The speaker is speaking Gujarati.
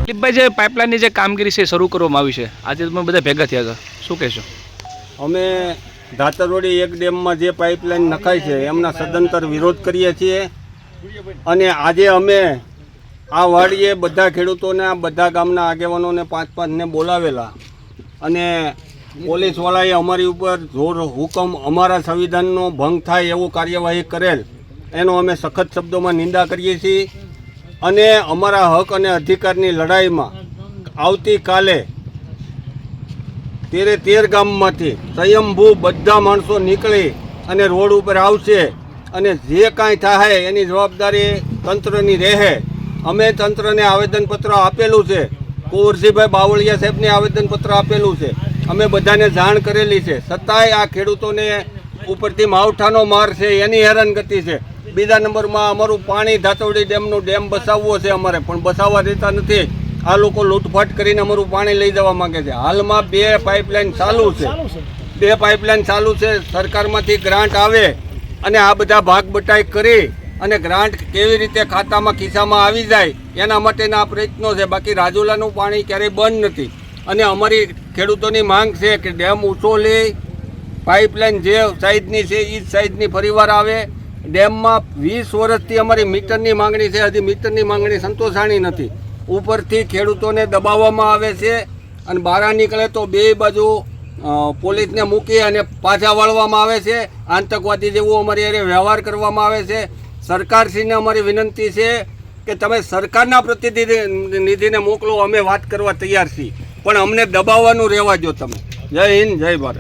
દિલીપભાઈ, જે પાઇપલાઇનની જે કામગીરી છે શરૂ કરવામાં આવી છે, આજે તમે બધા ભેગા થયા હતા, શું કહેશો? અમે ધાતરવડી એક ડેમમાં જે પાઇપલાઇન નખાય છે એમના સદંતર વિરોધ કરીએ છીએ અને આજે અમે આ વાડીએ બધા ખેડૂતોને, બધા ગામના આગેવાનોને 5-5ને બોલાવેલા અને પોલીસવાળાએ અમારી ઉપર જોર હુકમ, અમારા સંવિધાનનો ભંગ થાય એવું કાર્યવાહી કરેલ એનો અમે સખત શબ્દોમાં નિંદા કરીએ છીએ અને અમારા હક અને અધિકારની લડાઈમાં આવતીકાલે 13 ગામમાંથી સ્વયંભૂ બધા માણસો નીકળી અને રોડ ઉપર આવશે અને જે કાંઈ થાય એની જવાબદારી તંત્રની રહે. અમે તંત્રને આવેદનપત્ર આપેલું છે, કુંવરજીભાઈ બાવળિયા સાહેબને આવેદનપત્ર આપેલું છે, અમે બધાને જાણ કરેલી છે, છતાંય આ ખેડૂતોને ઉપરથી માવઠાનો માર છે એની હેરાનગતિ છે. બીજા નંબરમાં અમારું પાણી ધાતવડી ડેમનું ડેમ બસાવવો છે અમારે, પણ બસાવવા દેતા નથી. આ લોકો લૂંટફાટ કરીને અમારું પાણી લઈ જવા માંગે છે. હાલમાં 2 પાઇપલાઇન ચાલુ છે, 2 પાઇપલાઇન ચાલુ છે. સરકારમાંથી ગ્રાન્ટ આવે અને આ બધા ભાગ બટાઈ કરી અને ગ્રાન્ટ કેવી રીતે ખાતામાં ખિસ્સામાં આવી જાય એના માટેના પ્રયત્નો છે. બાકી રાજુલાનું પાણી ક્યારેય બંધ નથી અને અમારી ખેડૂતોની માંગ છે કે ડેમ ઊંચો લે, પાઇપલાઇન જે સાઈઝની છે એ જ સાઈઝની ફરીવાર આવે. ડેમમાં 20 વર્ષથી અમારી મીટરની માંગણી છે, હજી મીટરની માંગણી સંતોષાણી નથી. ઉપરથી ખેડૂતોને દબાવવામાં આવે છે અને બહાર નીકળે તો 2 બાજુ પોલીસને મૂકી અને પાછા વાળવામાં આવે છે. આતંકવાદી જેવો અમારી અરે વ્યવહાર કરવામાં આવે છે. સરકારશ્રીને અમારી વિનંતી છે કે તમે સરકારના પ્રતિનિધિને મોકલો, અમે વાત કરવા તૈયાર છીએ, પણ અમને દબાવવાનું રહેવા જો તમે. જય હિન્દ, જય ભારત.